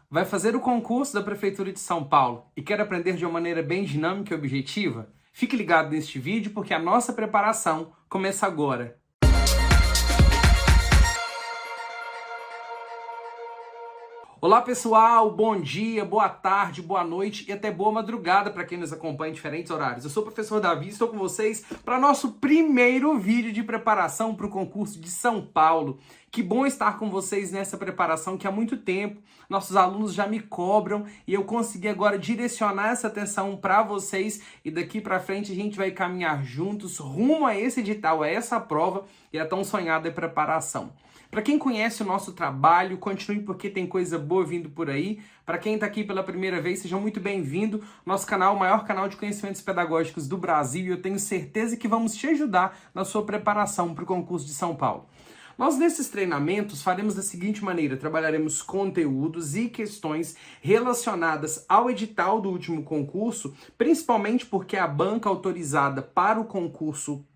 Vai fazer o concurso da Prefeitura de São Paulo e quer aprender de uma maneira bem dinâmica e objetiva? Fique ligado neste vídeo porque a nossa preparação começa agora. Olá pessoal, bom dia, boa tarde, boa noite e até boa madrugada para quem nos acompanha em diferentes horários. Eu sou o professor Davi e estou com vocês para nosso primeiro vídeo de preparação para o concurso de São Paulo. Que bom estar com vocês nessa preparação que há muito tempo nossos alunos já me cobram e eu consegui agora direcionar essa atenção para vocês e daqui para frente a gente vai caminhar juntos rumo a esse edital, a essa prova e a tão sonhada preparação. Para quem conhece o nosso trabalho, continue porque tem coisa boa vindo por aí. Para quem está aqui pela primeira vez, seja muito bem-vindo. Nosso canal, o maior canal de conhecimentos pedagógicos do Brasil, e eu tenho certeza que vamos te ajudar na sua preparação para o concurso de São Paulo. Nós, nesses treinamentos, faremos da seguinte maneira: trabalharemos conteúdos e questões relacionadas ao edital do último concurso, principalmente porque a banca autorizada para o concurso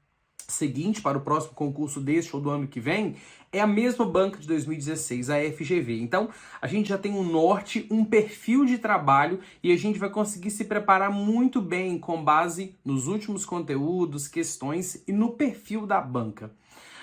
seguinte, para o próximo concurso deste ou do ano que vem, é a mesma banca de 2016, a FGV. Então, a gente já tem um norte, um perfil de trabalho e a gente vai conseguir se preparar muito bem com base nos últimos conteúdos, questões e no perfil da banca.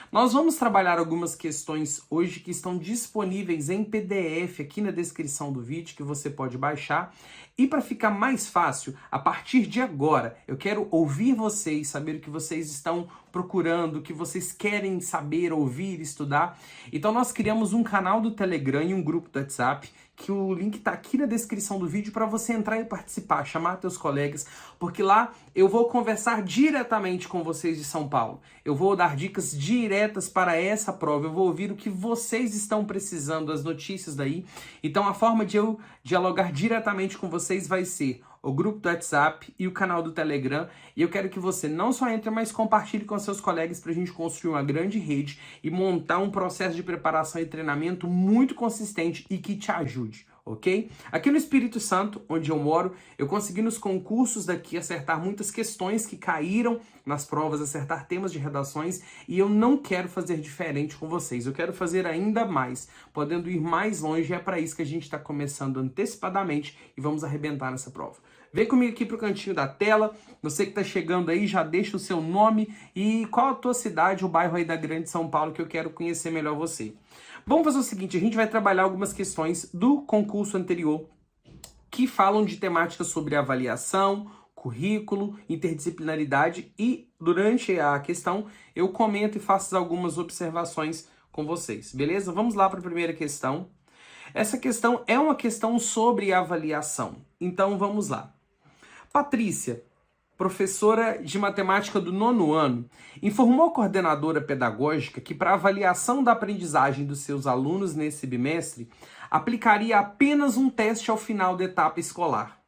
Nós vamos trabalhar algumas questões hoje que estão disponíveis em PDF aqui na descrição do vídeo, que você pode baixar. E para ficar mais fácil, a partir de agora, eu quero ouvir vocês, saber o que vocês estão procurando, o que vocês querem saber, ouvir, estudar. Então nós criamos um canal do Telegram e um grupo do WhatsApp, que o link está aqui na descrição do vídeo para você entrar e participar, chamar seus colegas, porque lá eu vou conversar diretamente com vocês de São Paulo. Eu vou dar dicas diretas para essa prova, eu vou ouvir o que vocês estão precisando, as notícias daí. Então a forma de eu dialogar diretamente com vocês vai ser o grupo do WhatsApp e o canal do Telegram. E eu quero que você não só entre, mas compartilhe com seus colegas para a gente construir uma grande rede e montar um processo de preparação e treinamento muito consistente e que te ajude, ok? Aqui no Espírito Santo, onde eu moro, eu consegui nos concursos daqui acertar muitas questões que caíram nas provas, acertar temas de redações, e eu não quero fazer diferente com vocês. Eu quero fazer ainda mais, podendo ir mais longe, e é para isso que a gente está começando antecipadamente e vamos arrebentar nessa prova. Vem comigo aqui pro cantinho da tela. Você que está chegando aí, já deixa o seu nome e qual a tua cidade, o bairro aí da Grande São Paulo, que eu quero conhecer melhor você. Vamos fazer o seguinte, a gente vai trabalhar algumas questões do concurso anterior que falam de temáticas sobre avaliação, currículo, interdisciplinaridade e durante a questão eu comento e faço algumas observações com vocês, beleza? Vamos lá para a primeira questão. Essa questão é uma questão sobre avaliação, então vamos lá. Patrícia, professora de matemática do 9º ano, informou a coordenadora pedagógica que para avaliação da aprendizagem dos seus alunos nesse bimestre, aplicaria apenas um teste ao final da etapa escolar.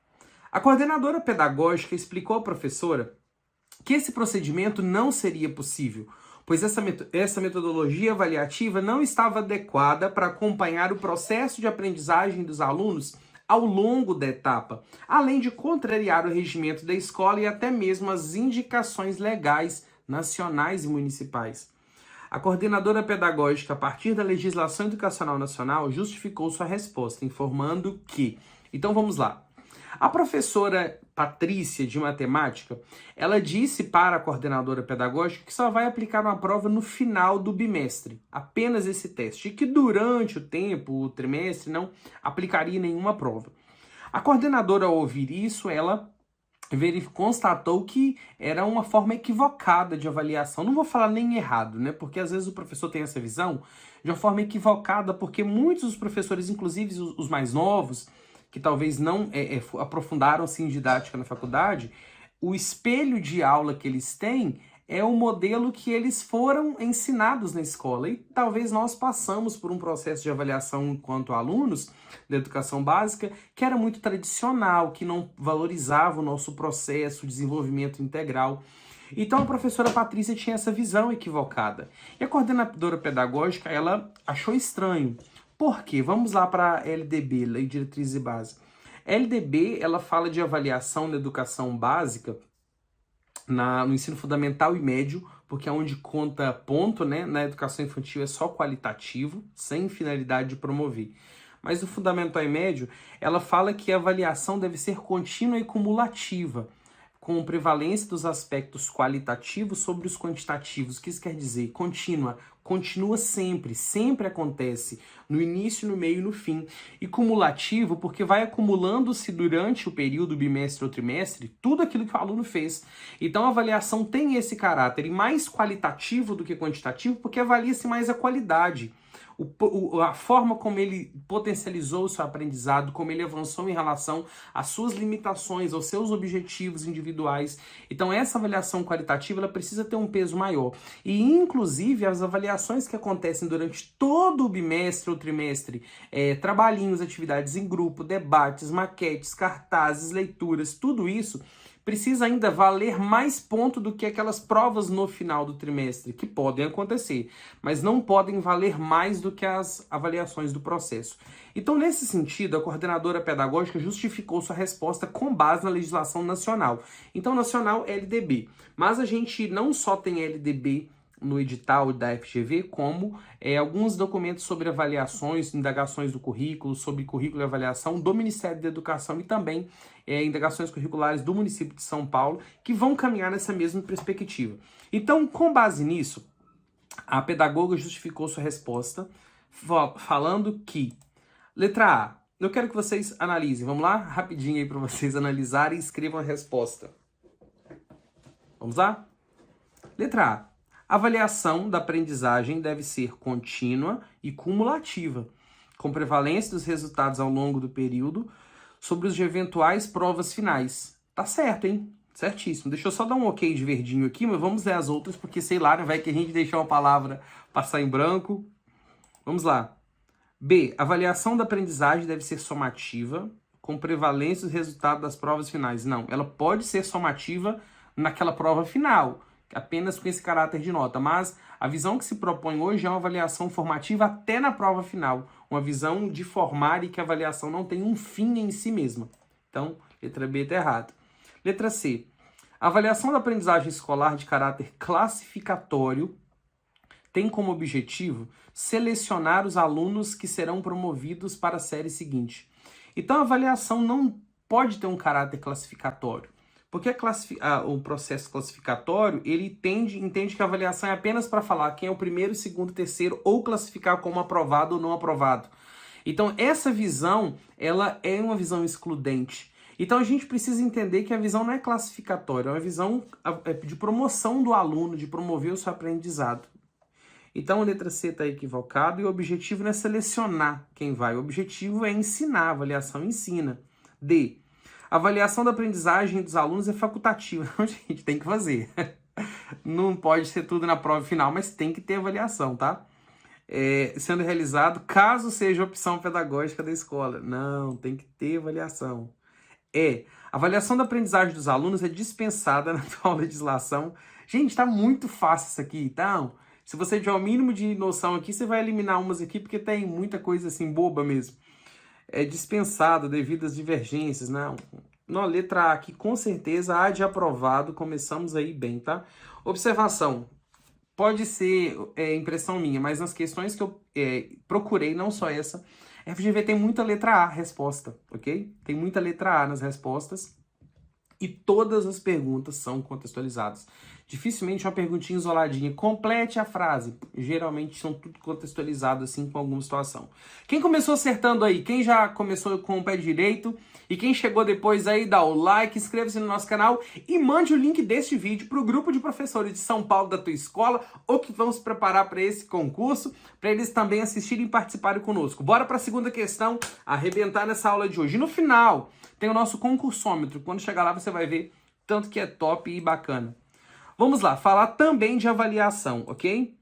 A coordenadora pedagógica explicou à professora que esse procedimento não seria possível, pois essa metodologia avaliativa não estava adequada para acompanhar o processo de aprendizagem dos alunos ao longo da etapa, além de contrariar o regimento da escola e até mesmo as indicações legais nacionais e municipais. A coordenadora pedagógica, a partir da legislação educacional nacional, justificou sua resposta, informando que... Então vamos lá. A professora Patrícia, de matemática, ela disse para a coordenadora pedagógica que só vai aplicar uma prova no final do bimestre, apenas esse teste, e que durante o tempo, o trimestre, não aplicaria nenhuma prova. A coordenadora, ao ouvir isso, ela constatou que era uma forma equivocada de avaliação. Não vou falar nem errado, né? Porque às vezes o professor tem essa visão de uma forma equivocada, porque muitos dos professores, inclusive os mais novos, que talvez não aprofundaram-se em didática na faculdade, o espelho de aula que eles têm é o modelo que eles foram ensinados na escola. E talvez nós passamos por um processo de avaliação enquanto alunos da educação básica que era muito tradicional, que não valorizava o nosso processo, de desenvolvimento integral. Então a professora Patrícia tinha essa visão equivocada. E a coordenadora pedagógica, ela achou estranho. Por quê? Vamos lá para a LDB, Lei de Diretrizes e Bases. A LDB, ela fala de avaliação da educação básica no ensino fundamental e médio, porque é onde conta ponto, né? Na educação infantil é só qualitativo, sem finalidade de promover. mas no Fundamental e Médio, ela fala que a avaliação deve ser contínua e cumulativa, com prevalência dos aspectos qualitativos sobre os quantitativos. O que isso quer dizer? Contínua. Continua sempre, sempre acontece, no início, no meio e no fim. E cumulativo, porque vai acumulando-se durante o período, bimestre ou trimestre, tudo aquilo que o aluno fez. Então a avaliação tem esse caráter, e mais qualitativo do que quantitativo, porque avalia-se mais a qualidade. A forma como ele potencializou o seu aprendizado, como ele avançou em relação às suas limitações, aos seus objetivos individuais. Então essa avaliação qualitativa ela precisa ter um peso maior. E inclusive as avaliações que acontecem durante todo o bimestre ou trimestre, trabalhinhos, atividades em grupo, debates, maquetes, cartazes, leituras, tudo isso precisa ainda valer mais ponto do que aquelas provas no final do trimestre, que podem acontecer, mas não podem valer mais do que as avaliações do processo. Então, nesse sentido, a coordenadora pedagógica justificou sua resposta com base na legislação nacional. Então, nacional é LDB, mas a gente não só tem LDB no edital da FGV, como alguns documentos sobre avaliações, indagações do currículo, sobre currículo e avaliação do Ministério da Educação e também indagações curriculares do município de São Paulo, que vão caminhar nessa mesma perspectiva. Então, com base nisso, a pedagoga justificou sua resposta falando que, letra A, eu quero que vocês analisem, vamos lá? Rapidinho aí para vocês analisarem e escrevam a resposta. Vamos lá? Letra A. A avaliação da aprendizagem deve ser contínua e cumulativa, com prevalência dos resultados ao longo do período sobre os eventuais provas finais. Tá certo, hein? Certíssimo. Deixa eu só dar um ok de verdinho aqui, mas vamos ler as outras, porque sei lá, não vai que a gente deixar uma palavra passar em branco. Vamos lá. B. A avaliação da aprendizagem deve ser somativa, com prevalência dos resultados das provas finais. Não, ela pode ser somativa naquela prova final, apenas com esse caráter de nota, mas a visão que se propõe hoje é uma avaliação formativa até na prova final, uma visão de formar e que a avaliação não tem um fim em si mesma. Então, letra B está errada. Letra C. A avaliação da aprendizagem escolar de caráter classificatório tem como objetivo selecionar os alunos que serão promovidos para a série seguinte. Então, a avaliação não pode ter um caráter classificatório. Porque o processo classificatório, ele entende que a avaliação é apenas para falar quem é o primeiro, segundo, terceiro, ou classificar como aprovado ou não aprovado. Então, essa visão, ela é uma visão excludente. Então, a gente precisa entender que a visão não é classificatória, é uma visão de promoção do aluno, de promover o seu aprendizado. Então, a letra C está equivocada e o objetivo não é selecionar quem vai, o objetivo é ensinar, a avaliação ensina. D. A avaliação da aprendizagem dos alunos é facultativa. A gente tem que fazer. Não pode ser tudo na prova final, mas tem que ter avaliação, tá? Sendo realizado caso seja opção pedagógica da escola. Não, tem que ter avaliação. A avaliação da aprendizagem dos alunos é dispensada na atual legislação. Gente, tá muito fácil isso aqui, então. Se você tiver o mínimo de noção aqui, você vai eliminar umas aqui, porque tem muita coisa assim boba mesmo. É dispensado devido às divergências, não. Na letra A aqui, com certeza, A de aprovado, começamos aí bem, tá? Observação, pode ser impressão minha, mas nas questões que eu procurei, não só essa, a FGV tem muita letra A resposta, ok? Tem muita letra A nas respostas e todas as perguntas são contextualizadas. Dificilmente uma perguntinha isoladinha. Complete a frase. Geralmente são tudo contextualizado assim com alguma situação. Quem começou acertando aí? Quem já começou com o pé direito? E quem chegou depois aí, dá o like, inscreva-se no nosso canal e mande o link deste vídeo para o grupo de professores de São Paulo da tua escola ou que vão se preparar para esse concurso, para eles também assistirem e participarem conosco. Bora para a segunda questão, arrebentar nessa aula de hoje. E no final tem o nosso concursômetro. Quando chegar lá você vai ver tanto que é top e bacana. Vamos lá, falar também de avaliação, ok?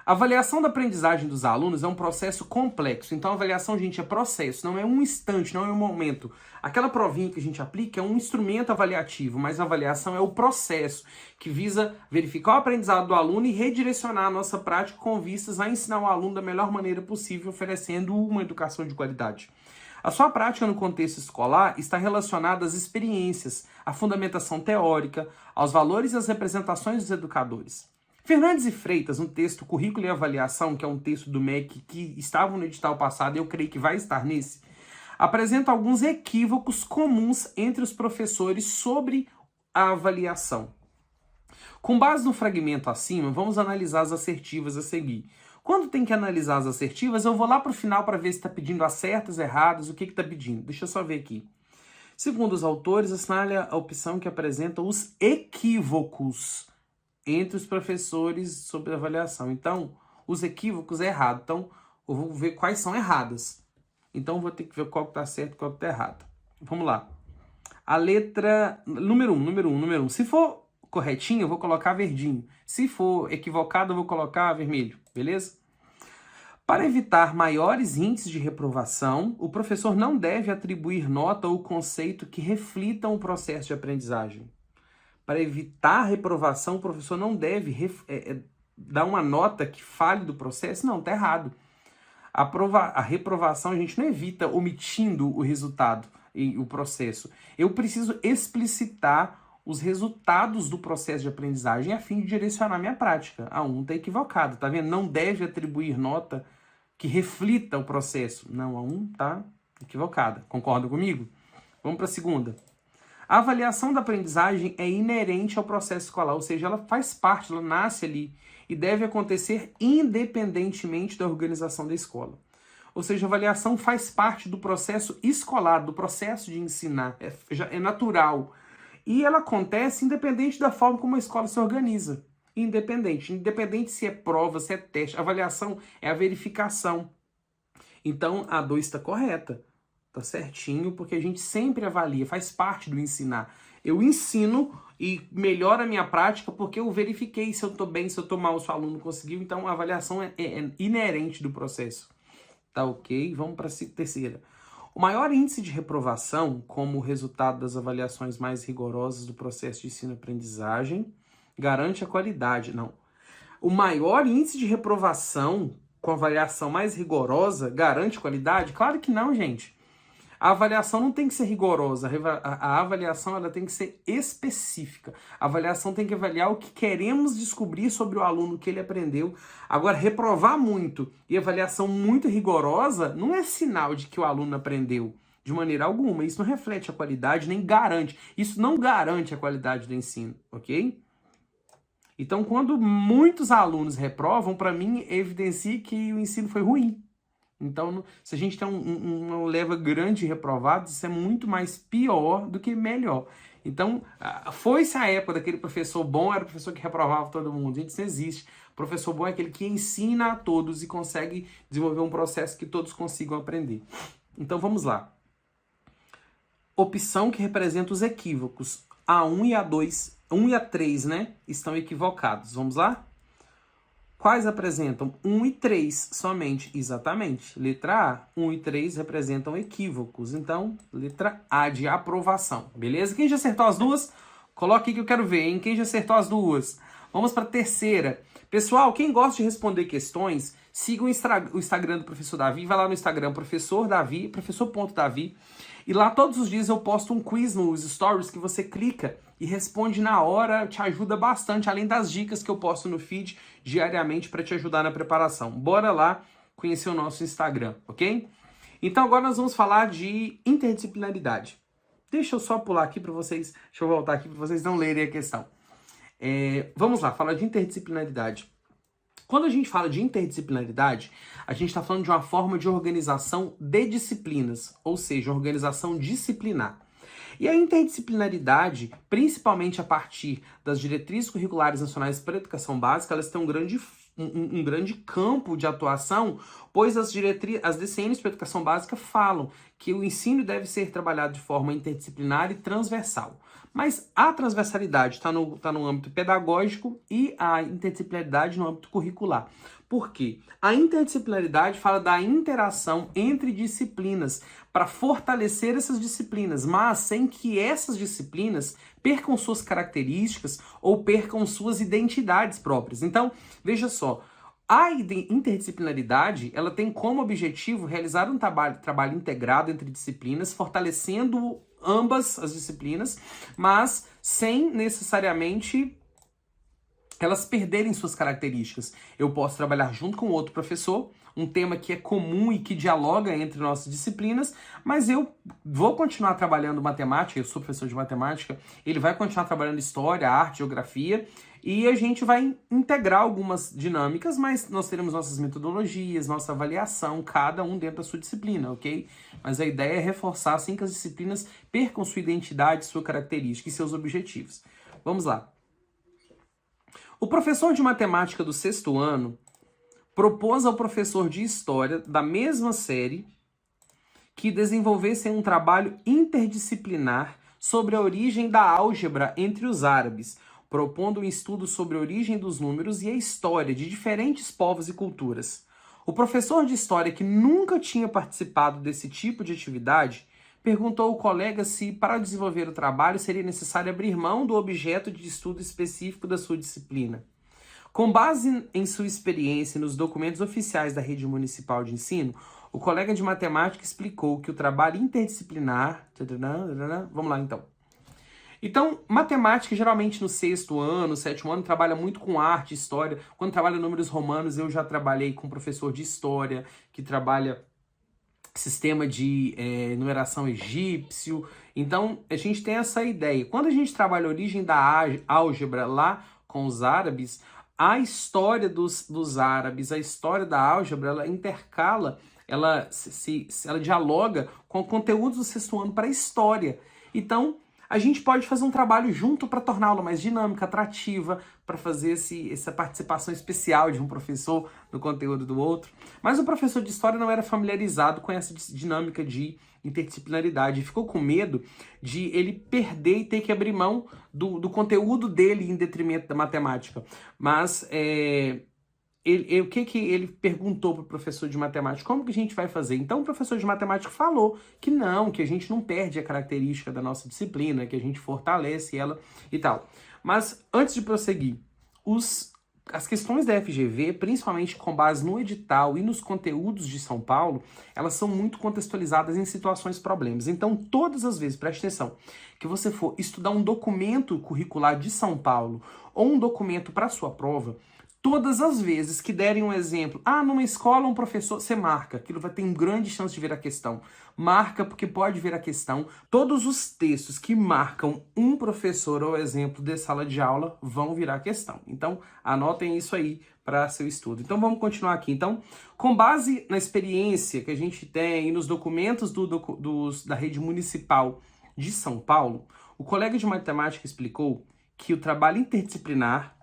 A avaliação da aprendizagem dos alunos é um processo complexo. Então, a avaliação, gente, é processo, não é um instante, não é um momento. Aquela provinha que a gente aplica é um instrumento avaliativo, mas a avaliação é o processo que visa verificar o aprendizado do aluno e redirecionar a nossa prática com vistas a ensinar o aluno da melhor maneira possível, oferecendo uma educação de qualidade. A sua prática no contexto escolar está relacionada às experiências, à fundamentação teórica, aos valores e às representações dos educadores. Fernandes e Freitas, no texto Currículo e Avaliação, que é um texto do MEC que estava no edital passado, eu creio que vai estar nesse, apresenta alguns equívocos comuns entre os professores sobre a avaliação. Com base no fragmento acima, vamos analisar as assertivas a seguir. Quando tem que analisar as assertivas, eu vou lá para o final para ver se está pedindo as certas, erradas, o que está pedindo. Deixa eu só ver aqui. Segundo os autores, assinale a opção que apresenta os equívocos entre os professores sobre a avaliação. Então, os equívocos é errado. Então, eu vou ver quais são erradas. Então, vou ter que ver qual que está certo e qual que está errado. Vamos lá. A letra número 1. Se for corretinho, eu vou colocar verdinho. Se for equivocado, eu vou colocar vermelho. Beleza? Para evitar maiores índices de reprovação, o professor não deve atribuir nota ou conceito que reflitam o processo de aprendizagem. Para evitar reprovação, o professor não deve dar uma nota que fale do processo. Não, tá errado. A reprovação a gente não evita omitindo o resultado e o processo. Eu preciso explicitar os resultados do processo de aprendizagem a fim de direcionar minha prática. A 1 está equivocado, tá vendo? Não deve atribuir nota que reflita o processo. Não, a 1 está equivocada. Concorda comigo? Vamos para a segunda. A avaliação da aprendizagem é inerente ao processo escolar, ou seja, ela faz parte, ela nasce ali e deve acontecer independentemente da organização da escola. Ou seja, a avaliação faz parte do processo escolar, do processo de ensinar, é natural. E ela acontece independente da forma como a escola se organiza. Independente se é prova, se é teste. A avaliação é a verificação. Então, a 2 está correta. Está certinho, porque a gente sempre avalia, faz parte do ensinar. Eu ensino e melhoro a minha prática porque eu verifiquei se eu estou bem, se eu estou mal, se o aluno conseguiu. Então, a avaliação é inerente do processo. Tá ok? Vamos para a terceira. O maior índice de reprovação, como resultado das avaliações mais rigorosas do processo de ensino-aprendizagem, garante a qualidade. Não. O maior índice de reprovação, com avaliação mais rigorosa, garante qualidade? Claro que não, gente. A avaliação não tem que ser rigorosa, a avaliação ela tem que ser específica. A avaliação tem que avaliar o que queremos descobrir sobre o aluno, o que ele aprendeu. Agora, reprovar muito e avaliação muito rigorosa não é sinal de que o aluno aprendeu de maneira alguma. Isso não reflete a qualidade, nem garante. Isso não garante a qualidade do ensino, ok? Então, quando muitos alunos reprovam, para mim, evidencia que o ensino foi ruim. Então, se a gente tem uma leva grande de reprovados, isso é muito mais pior do que melhor. Então, foi-se a época daquele professor bom, era o professor que reprovava todo mundo. Gente, isso não existe. O professor bom é aquele que ensina a todos e consegue desenvolver um processo que todos consigam aprender. Então, vamos lá. Opção que representa os equívocos. A 1 e a 2, 1 e a 3, né? Estão equivocados. Vamos lá? Quais apresentam 1 e 3 somente? Exatamente. Letra A, 1 e 3 representam equívocos. Então, letra A de aprovação. Beleza? Quem já acertou as duas? Coloca aí que eu quero ver, hein? Quem já acertou as duas? Vamos para a terceira. Pessoal, quem gosta de responder questões, siga o Instagram do Professor Davi. Vai lá no Instagram, Professor Davi, professor.davi. E lá todos os dias eu posto um quiz nos stories que você clica e responde na hora, te ajuda bastante, além das dicas que eu posto no feed diariamente para te ajudar na preparação. Bora lá conhecer o nosso Instagram, ok? Então agora nós vamos falar de interdisciplinaridade. Deixa eu só pular aqui para vocês, deixa eu voltar aqui para vocês não lerem a questão. Vamos lá, falar de interdisciplinaridade. Quando a gente fala de interdisciplinaridade, a gente está falando de uma forma de organização de disciplinas, ou seja, organização disciplinar. E a interdisciplinaridade, principalmente a partir das diretrizes curriculares nacionais para a educação básica, elas têm um grande campo de atuação, pois as DCNs para a educação básica falam que o ensino deve ser trabalhado de forma interdisciplinar e transversal. Mas a transversalidade está no âmbito pedagógico e a interdisciplinaridade no âmbito curricular. Por quê? A interdisciplinaridade fala da interação entre disciplinas para fortalecer essas disciplinas, mas sem que essas disciplinas percam suas características ou percam suas identidades próprias. Então, veja só, a interdisciplinaridade ela tem como objetivo realizar um trabalho integrado entre disciplinas, fortalecendo ambas as disciplinas, mas sem necessariamente elas perderem suas características. Eu posso trabalhar junto com outro professor, um tema que é comum e que dialoga entre nossas disciplinas, mas eu vou continuar trabalhando matemática, eu sou professor de matemática, ele vai continuar trabalhando história, arte, geografia, e a gente vai integrar algumas dinâmicas, mas nós teremos nossas metodologias, nossa avaliação, cada um dentro da sua disciplina, ok? Mas a ideia é reforçar, assim, que as disciplinas percam sua identidade, sua característica e seus objetivos. Vamos lá. O professor de matemática do 6º ano propôs ao professor de história da mesma série que desenvolvessem um trabalho interdisciplinar sobre a origem da álgebra entre os árabes, propondo um estudo sobre a origem dos números e a história de diferentes povos e culturas. O professor de história, que nunca tinha participado desse tipo de atividade, perguntou ao colega se, para desenvolver o trabalho, seria necessário abrir mão do objeto de estudo específico da sua disciplina. Com base em sua experiência e nos documentos oficiais da rede municipal de ensino, o colega de matemática explicou que o trabalho interdisciplinar... Vamos lá, então. Então, matemática, geralmente no 6º ano, 7º ano, trabalha muito com arte, história. Quando trabalha números romanos, eu já trabalhei com professor de história, que trabalha sistema de numeração egípcio. Então, a gente tem essa ideia. Quando a gente trabalha a origem da álgebra lá com os árabes, a história dos árabes, a história da álgebra, ela intercala, ela dialoga com conteúdos do 6º ano para a história. Então, a gente pode fazer um trabalho junto para torná-la mais dinâmica, atrativa, para fazer essa participação especial de um professor no conteúdo do outro. Mas o professor de história não era familiarizado com essa dinâmica de interdisciplinaridade. Ficou com medo de ele perder e ter que abrir mão do conteúdo dele em detrimento da matemática. Mas o que ele perguntou para o professor de matemática? Como que a gente vai fazer? Então o professor de matemática falou que não, que a gente não perde a característica da nossa disciplina, que a gente fortalece ela e tal. Mas antes de prosseguir, as questões da FGV, principalmente com base no edital e nos conteúdos de São Paulo, elas são muito contextualizadas em situações problemas. Então, todas as vezes, preste atenção, que você for estudar um documento curricular de São Paulo ou um documento para sua prova, todas as vezes que derem um exemplo, numa escola um professor, você marca, aquilo vai ter uma grande chance de vir a questão. Marca porque pode vir a questão. Todos os textos que marcam um professor ou exemplo de sala de aula vão virar questão. Então, anotem isso aí para seu estudo. Então, vamos continuar aqui. Então, com base na experiência que a gente tem e nos documentos da rede municipal de São Paulo, o colega de matemática explicou que o trabalho interdisciplinar,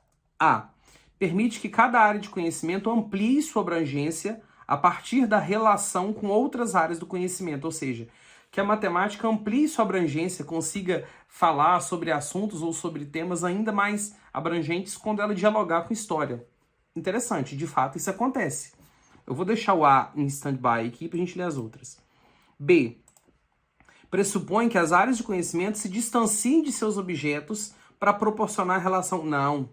permite que cada área de conhecimento amplie sua abrangência a partir da relação com outras áreas do conhecimento, ou seja, que a matemática amplie sua abrangência, consiga falar sobre assuntos ou sobre temas ainda mais abrangentes quando ela dialogar com história. Interessante, de fato isso acontece. Eu vou deixar o A em stand-by aqui para a gente ler as outras. B. Pressupõe que as áreas de conhecimento se distanciem de seus objetos para proporcionar relação... Não...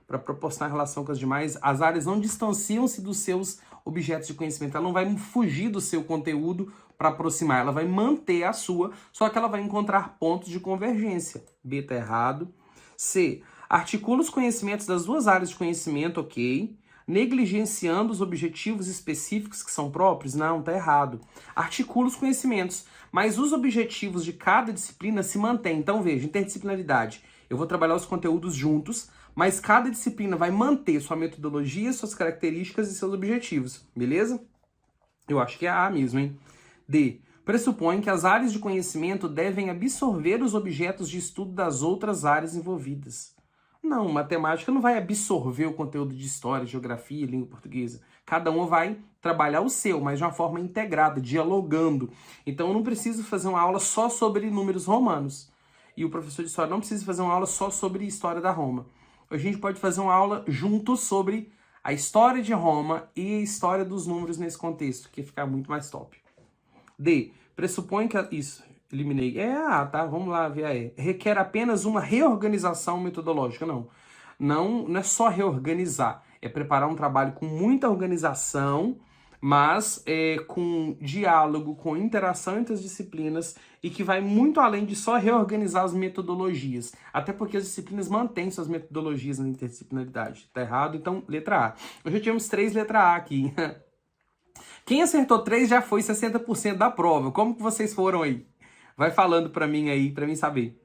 Para proporcionar relação com as demais, as áreas não distanciam-se dos seus objetos de conhecimento. Ela não vai fugir do seu conteúdo para aproximar, ela vai manter a sua, só que ela vai encontrar pontos de convergência. B está errado. C. Articula os conhecimentos das duas áreas de conhecimento, ok. Negligenciando os objetivos específicos que são próprios? Não, está errado. Articula os conhecimentos, mas os objetivos de cada disciplina se mantêm. Então, veja, interdisciplinaridade. Eu vou trabalhar os conteúdos juntos, mas cada disciplina vai manter sua metodologia, suas características e seus objetivos, beleza? Eu acho que é A mesmo, hein? D. Pressupõe que as áreas de conhecimento devem absorver os objetos de estudo das outras áreas envolvidas. Não, matemática não vai absorver o conteúdo de história, geografia, língua portuguesa. Cada uma vai trabalhar o seu, mas de uma forma integrada, dialogando. Então eu não preciso fazer uma aula só sobre números romanos. E o professor de história não precisa fazer uma aula só sobre história da Roma. A gente pode fazer uma aula junto sobre a história de Roma e a história dos números nesse contexto, que ia ficar muito mais top. D. Pressupõe que... Isso, eliminei. É A, tá? Vamos lá ver a E. Requer apenas uma reorganização metodológica. Não é só reorganizar. É preparar um trabalho com muita organização mas com diálogo, com interação entre as disciplinas e que vai muito além de só reorganizar as metodologias. Até porque as disciplinas mantêm suas metodologias na interdisciplinaridade. Tá errado? Então, letra A. Hoje já tínhamos 3 letra A aqui. Quem acertou 3 já foi 60% da prova. Como que vocês foram aí? Vai falando para mim aí, para mim saber.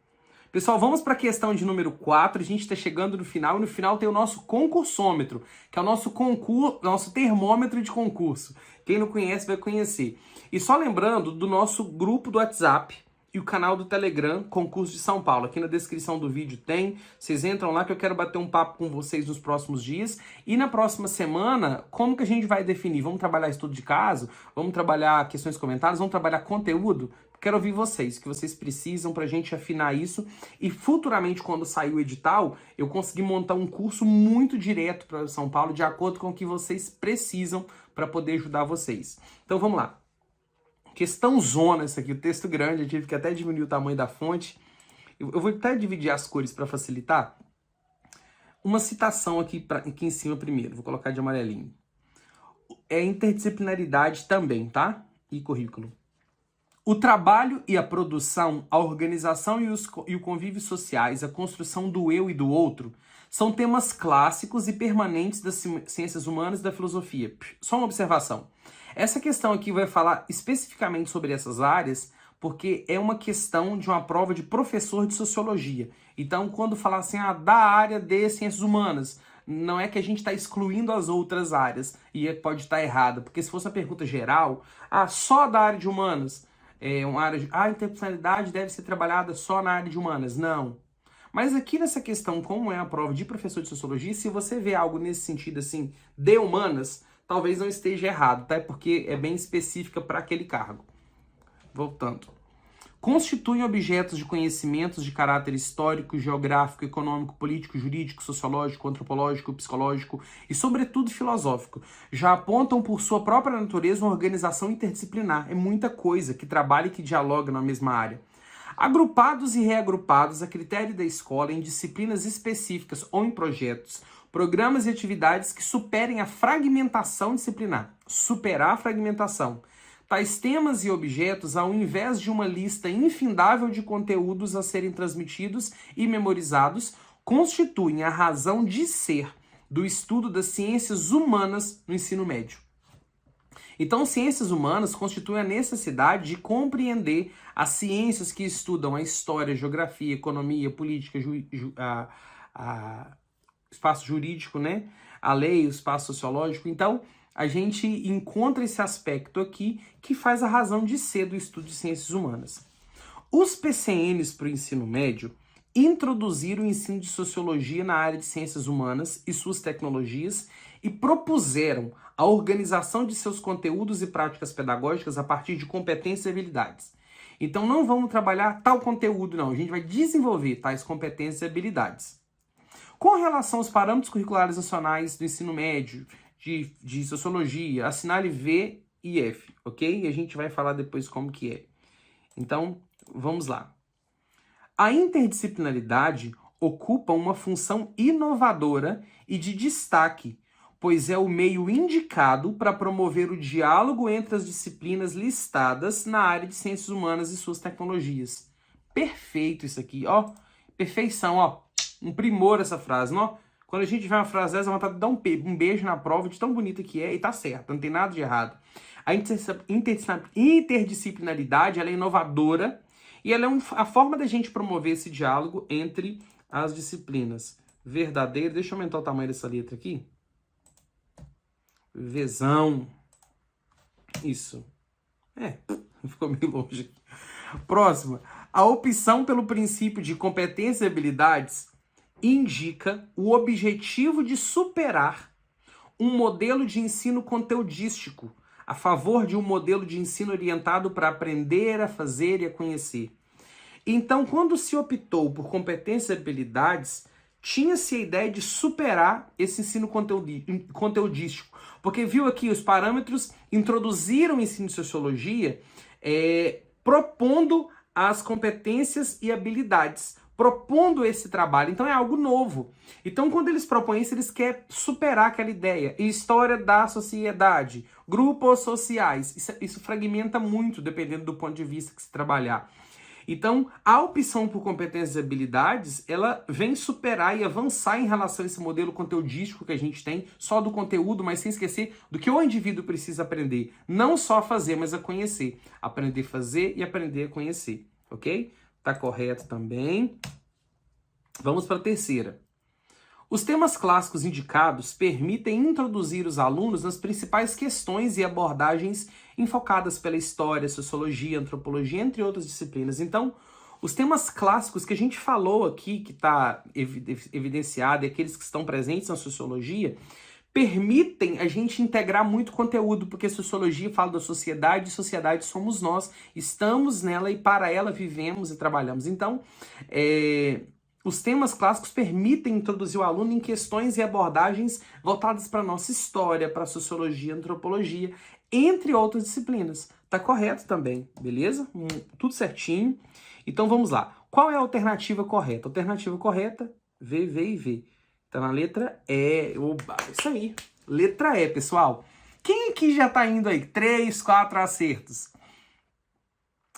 Pessoal, vamos para a questão de número 4. A gente está chegando no final e no final tem o nosso concursômetro, que é o nosso termômetro de concurso. Quem não conhece vai conhecer. E só lembrando do nosso grupo do WhatsApp e o canal do Telegram, Concurso de São Paulo. Aqui na descrição do vídeo tem. Vocês entram lá que eu quero bater um papo com vocês nos próximos dias. E na próxima semana, como que a gente vai definir? Vamos trabalhar estudo de caso? Vamos trabalhar questões comentadas? Vamos trabalhar conteúdo? Quero ouvir vocês, que vocês precisam pra gente afinar isso. E futuramente, quando sair o edital, eu consegui montar um curso muito direto para São Paulo, de acordo com o que vocês precisam para poder ajudar vocês. Então vamos lá. Questão zona, essa aqui, o texto grande, eu tive que até diminuir o tamanho da fonte. Eu vou até dividir as cores para facilitar. Uma citação aqui em cima primeiro, vou colocar de amarelinho. É interdisciplinaridade também, tá? E currículo. O trabalho e a produção, a organização e o convívio sociais, a construção do eu e do outro, são temas clássicos e permanentes das ciências humanas e da filosofia. Só uma observação. Essa questão aqui vai falar especificamente sobre essas áreas, porque é uma questão de uma prova de professor de sociologia. Então, quando falar assim, da área de ciências humanas, não é que a gente está excluindo as outras áreas, e pode estar errado, porque se fosse uma pergunta geral, só da área de humanas, uma área de, a interdisciplinaridade deve ser trabalhada só na área de humanas. Não. Mas aqui nessa questão, como é a prova de professor de sociologia, se você vê algo nesse sentido assim, de humanas, talvez não esteja errado, tá? Porque é bem específica para aquele cargo. Voltando. Constituem objetos de conhecimentos de caráter histórico, geográfico, econômico, político, jurídico, sociológico, antropológico, psicológico e, sobretudo, filosófico. Já apontam por sua própria natureza uma organização interdisciplinar. É muita coisa que trabalha e que dialoga na mesma área. Agrupados e reagrupados a critério da escola em disciplinas específicas ou em projetos, programas e atividades que superem a fragmentação disciplinar. Superar a fragmentação. Tais temas e objetos, ao invés de uma lista infindável de conteúdos a serem transmitidos e memorizados, constituem a razão de ser do estudo das ciências humanas no ensino médio. Então, ciências humanas constituem a necessidade de compreender as ciências que estudam a história, a geografia, a economia, a política, espaço jurídico, né? A lei, o espaço sociológico. Então, a gente encontra esse aspecto aqui que faz a razão de ser do estudo de ciências humanas. Os PCNs para o ensino médio introduziram o ensino de sociologia na área de ciências humanas e suas tecnologias e propuseram a organização de seus conteúdos e práticas pedagógicas a partir de competências e habilidades. Então, não vamos trabalhar tal conteúdo, não. A gente vai desenvolver tais competências e habilidades. Com relação aos parâmetros curriculares nacionais do ensino médio, de sociologia, assinale V e F, ok? E a gente vai falar depois como que é. Então, vamos lá. A interdisciplinaridade ocupa uma função inovadora e de destaque, pois é o meio indicado para promover o diálogo entre as disciplinas listadas na área de ciências humanas e suas tecnologias. Perfeito isso aqui, ó. Perfeição, ó. Um primor essa frase, ó. Quando a gente vê uma frase dessa, vontade de dar um beijo na prova de tão bonita que é, e tá certo, não tem nada de errado. A interdisciplinaridade, ela é inovadora e ela é a forma da gente promover esse diálogo entre as disciplinas. Verdadeiro, deixa eu aumentar o tamanho dessa letra aqui. Vzão. Isso. Ficou meio longe aqui. Próxima. A opção pelo princípio de competências e habilidades indica o objetivo de superar um modelo de ensino conteudístico a favor de um modelo de ensino orientado para aprender, a fazer e a conhecer. Então, quando se optou por competências e habilidades, tinha-se a ideia de superar esse ensino conteudístico. Porque viu aqui os parâmetros, introduziram o ensino de sociologia propondo as competências e habilidades, propondo esse trabalho. Então é algo novo. Então quando eles propõem isso, eles querem superar aquela ideia. História da sociedade, Grupos sociais. Isso fragmenta muito, dependendo do ponto de vista que se trabalhar. Então, a opção por competências e habilidades, ela vem superar e avançar em relação a esse modelo conteudístico que a gente tem, só do conteúdo, mas sem esquecer do que o indivíduo precisa aprender. Não só a fazer, mas a conhecer. Aprender a fazer e aprender a conhecer, ok? Tá correto também. Vamos para a terceira. Os temas clássicos indicados permitem introduzir os alunos nas principais questões e abordagens enfocadas pela história, sociologia, antropologia, entre outras disciplinas. Então, os temas clássicos que a gente falou aqui, que está evidenciado, e aqueles que estão presentes na sociologia, permitem a gente integrar muito conteúdo, porque sociologia fala da sociedade, e sociedade somos nós, estamos nela e para ela vivemos e trabalhamos. Então, os temas clássicos permitem introduzir o aluno em questões e abordagens voltadas para a nossa história, para a sociologia, antropologia, entre outras disciplinas. Tá correto também, beleza? Tudo certinho. Então vamos lá. Qual é a alternativa correta? A alternativa correta, V, V e V. Tá na letra E. Oba, isso aí. Letra E, pessoal. Quem aqui já tá indo aí? 3, 4 acertos.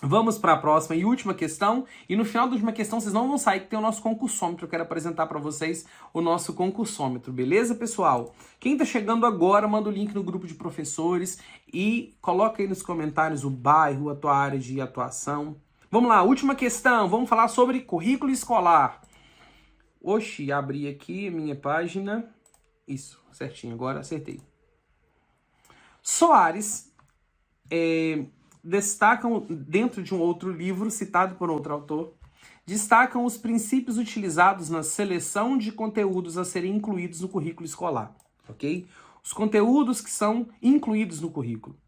Vamos para a próxima e última questão. E no final da última questão, vocês não vão sair que tem o nosso concursômetro. Eu quero apresentar para vocês o nosso concursômetro. Beleza, pessoal? Quem está chegando agora, manda o link no grupo de professores e coloca aí nos comentários o bairro, a tua área de atuação. Vamos lá, última questão. Vamos falar sobre currículo escolar. Oxi, abri aqui a minha página. Isso, certinho. Agora acertei. Soares destacam, dentro de um outro livro, citado por outro autor, destacam os princípios utilizados na seleção de conteúdos a serem incluídos no currículo escolar, ok? Os conteúdos que são incluídos no currículo.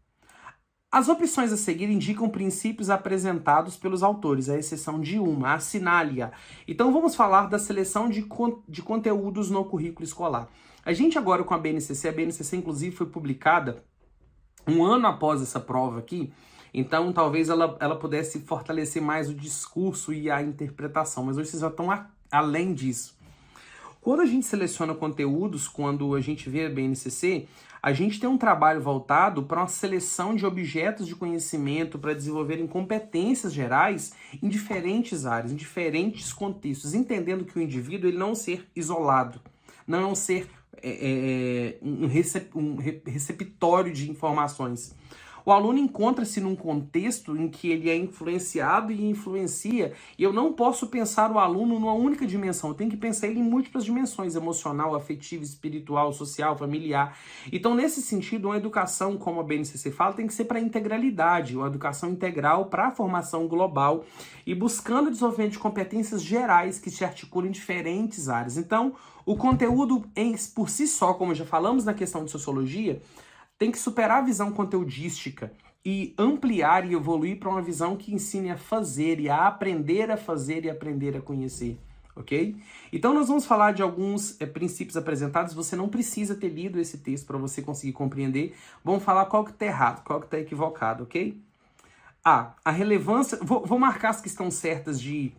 As opções a seguir indicam princípios apresentados pelos autores, à exceção de uma, assinale-a. Então vamos falar da seleção de conteúdos no currículo escolar. A gente agora com a BNCC inclusive foi publicada um ano após essa prova aqui, então talvez ela pudesse fortalecer mais o discurso e a interpretação, mas hoje vocês já estão além disso. Quando a gente seleciona conteúdos, quando a gente vê a BNCC, a gente tem um trabalho voltado para uma seleção de objetos de conhecimento para desenvolverem competências gerais em diferentes áreas, em diferentes contextos, entendendo que o indivíduo ele não ser isolado, não ser um receptório de informações. O aluno encontra-se num contexto em que ele é influenciado e influencia, e eu não posso pensar o aluno numa única dimensão, eu tenho que pensar ele em múltiplas dimensões, emocional, afetiva, espiritual, social, familiar. Então, nesse sentido, uma educação, como a BNCC fala, tem que ser para a integralidade, uma educação integral para a formação global e buscando o desenvolvimento de competências gerais que se articulam em diferentes áreas. Então, o conteúdo por si só, como já falamos na questão de sociologia, tem que superar a visão conteudística e ampliar e evoluir para uma visão que ensine a fazer e a aprender a fazer e aprender a conhecer, ok? Então nós vamos falar de alguns princípios apresentados, você não precisa ter lido esse texto para você conseguir compreender. Vamos falar qual que está errado, qual que está equivocado, ok? A relevância, vou marcar as que estão certas de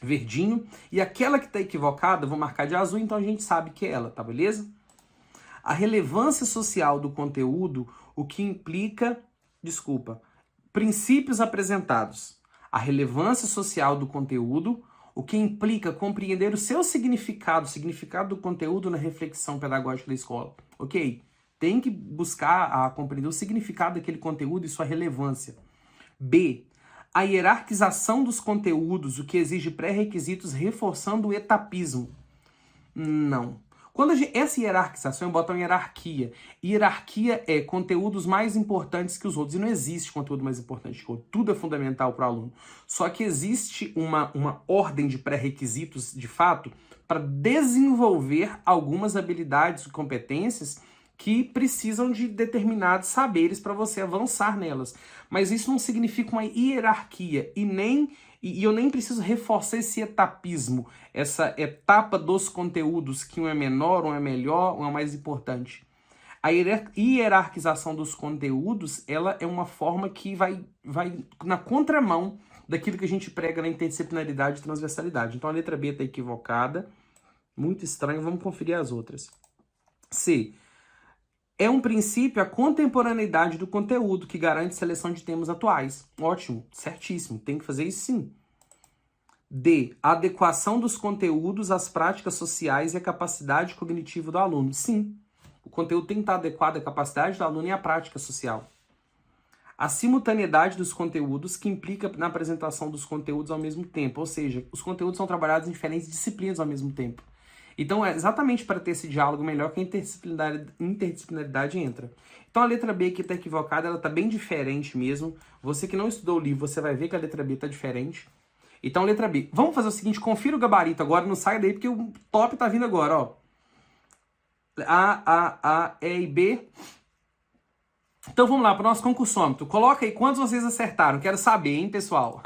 verdinho e aquela que está equivocada vou marcar de azul, então a gente sabe que é ela, tá beleza? A relevância social do conteúdo, o que implica, princípios apresentados. A relevância social do conteúdo, o que implica compreender o seu significado, o significado do conteúdo na reflexão pedagógica da escola. Ok? Tem que buscar a compreender o significado daquele conteúdo e sua relevância. B. A hierarquização dos conteúdos, o que exige pré-requisitos reforçando o etapismo. Não. Quando essa hierarquização, eu boto uma hierarquia. Hierarquia é conteúdos mais importantes que os outros. E não existe conteúdo mais importante que o outro. Tudo é fundamental para o aluno. Só que existe uma ordem de pré-requisitos, de fato, para desenvolver algumas habilidades e competências que precisam de determinados saberes para você avançar nelas. Mas isso não significa uma hierarquia e eu nem preciso reforçar esse etapismo, essa etapa dos conteúdos, que um é menor, um é melhor, um é mais importante. A hierarquização dos conteúdos, ela é uma forma que vai na contramão daquilo que a gente prega na interdisciplinaridade e transversalidade. Então a letra B está equivocada, muito estranho, vamos conferir as outras. C. É um princípio a contemporaneidade do conteúdo, que garante seleção de temas atuais. Ótimo, certíssimo, tem que fazer isso sim. D. Adequação dos conteúdos às práticas sociais e à capacidade cognitiva do aluno. Sim, o conteúdo tem que estar adequado à capacidade do aluno e à prática social. A simultaneidade dos conteúdos, que implica na apresentação dos conteúdos ao mesmo tempo. Ou seja, os conteúdos são trabalhados em diferentes disciplinas ao mesmo tempo. Então, é exatamente para ter esse diálogo melhor que a interdisciplinaridade entra. Então, a letra B aqui está equivocada, ela está bem diferente mesmo. Você que não estudou o livro, você vai ver que a letra B está diferente. Então, letra B. Vamos fazer o seguinte, confira o gabarito agora, não sai daí, porque o top está vindo agora, ó. A, E e B. Então, vamos lá para o nosso concursômetro. Coloca aí quantos vocês acertaram, quero saber, hein, pessoal?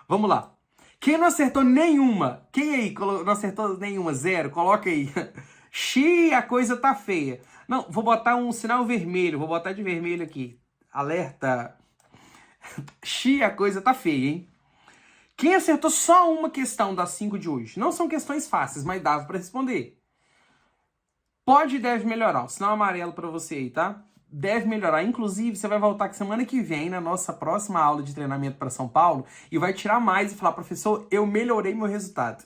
Vamos lá. Quem não acertou nenhuma? Quem aí não acertou nenhuma? Zero? Coloca aí. Xiii, a coisa tá feia. Não, vou botar um sinal vermelho. Vou botar de vermelho aqui. Alerta. Xiii, a coisa tá feia, hein? Quem acertou só uma questão das 5 de hoje? Não são questões fáceis, mas dava para responder. Pode e deve melhorar. O sinal amarelo para você aí, tá? Deve melhorar. Inclusive, você vai voltar que semana que vem, na nossa próxima aula de treinamento para São Paulo, e vai tirar mais e falar, professor, eu melhorei meu resultado.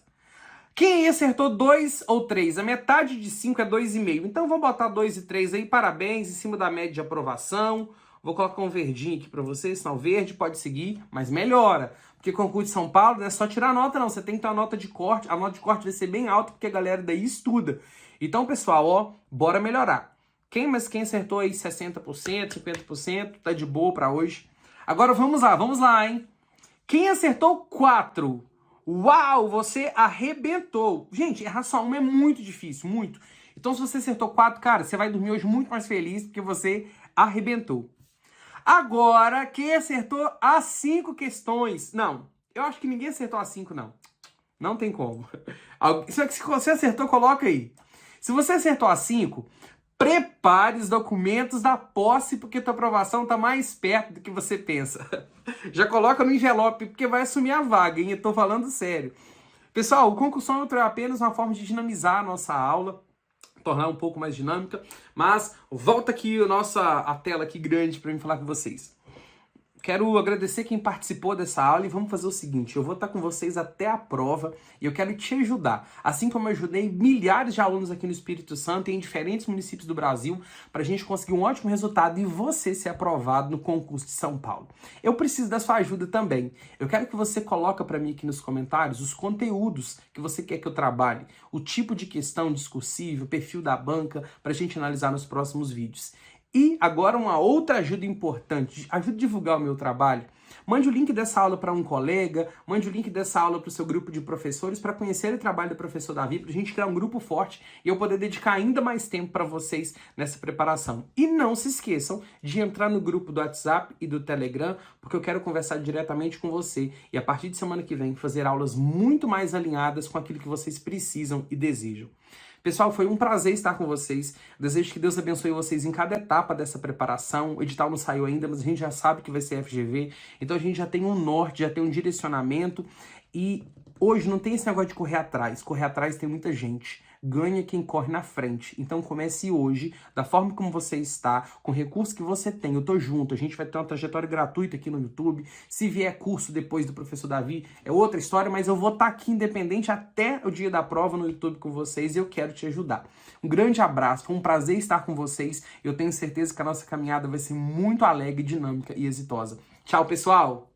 Quem aí acertou 2 ou 3? A metade de 5 é 2,5. Então, vou botar 2 e 3 aí, parabéns, em cima da média de aprovação. Vou colocar um verdinho aqui para você, sinal verde, pode seguir, mas melhora. Porque concurso de São Paulo não é só tirar nota, não. Você tem que ter uma nota de corte. A nota de corte vai ser bem alta, porque a galera daí estuda. Então, pessoal, ó, bora melhorar. Quem acertou aí 60%, 50%, tá de boa para hoje. Agora vamos lá, hein? Quem acertou 4? Uau, você arrebentou. Gente, errar só uma é muito difícil, muito. Então se você acertou 4, cara, você vai dormir hoje muito mais feliz porque você arrebentou. Agora, quem acertou as 5 questões? Não, eu acho que ninguém acertou as 5, não. Não tem como. Se você acertou, coloca aí. Se você acertou as 5... prepare os documentos da posse, porque tua aprovação tá mais perto do que você pensa. Já coloca no envelope, porque vai assumir a vaga, hein? Eu tô falando sério. Pessoal, o concursômetro é apenas uma forma de dinamizar a nossa aula, tornar um pouco mais dinâmica, mas volta aqui a tela aqui grande para mim falar com vocês. Quero agradecer quem participou dessa aula e vamos fazer o seguinte, eu vou estar com vocês até a prova e eu quero te ajudar, assim como eu ajudei milhares de alunos aqui no Espírito Santo e em diferentes municípios do Brasil, para a gente conseguir um ótimo resultado e você ser aprovado no concurso de São Paulo. Eu preciso da sua ajuda também. Eu quero que você coloque para mim aqui nos comentários os conteúdos que você quer que eu trabalhe, o tipo de questão discursiva, o perfil da banca, para a gente analisar nos próximos vídeos. E agora uma outra ajuda importante, ajuda a divulgar o meu trabalho. Mande o link dessa aula para um colega, mande o link dessa aula para o seu grupo de professores para conhecer o trabalho do professor Davi, para a gente criar um grupo forte e eu poder dedicar ainda mais tempo para vocês nessa preparação. E não se esqueçam de entrar no grupo do WhatsApp e do Telegram, porque eu quero conversar diretamente com você e a partir de semana que vem fazer aulas muito mais alinhadas com aquilo que vocês precisam e desejam. Pessoal, foi um prazer estar com vocês. Desejo que Deus abençoe vocês em cada etapa dessa preparação. O edital não saiu ainda, mas a gente já sabe que vai ser FGV. Então a gente já tem um norte, já tem um direcionamento. E hoje não tem esse negócio de correr atrás. Correr atrás tem muita gente. Ganha quem corre na frente. Então comece hoje, da forma como você está, com o recurso que você tem. Eu tô junto, a gente vai ter uma trajetória gratuita aqui no YouTube. Se vier curso depois do professor Davi, é outra história, mas eu vou estar aqui independente até o dia da prova no YouTube com vocês e eu quero te ajudar. Um grande abraço, foi um prazer estar com vocês. Eu tenho certeza que a nossa caminhada vai ser muito alegre, dinâmica e exitosa. Tchau, pessoal!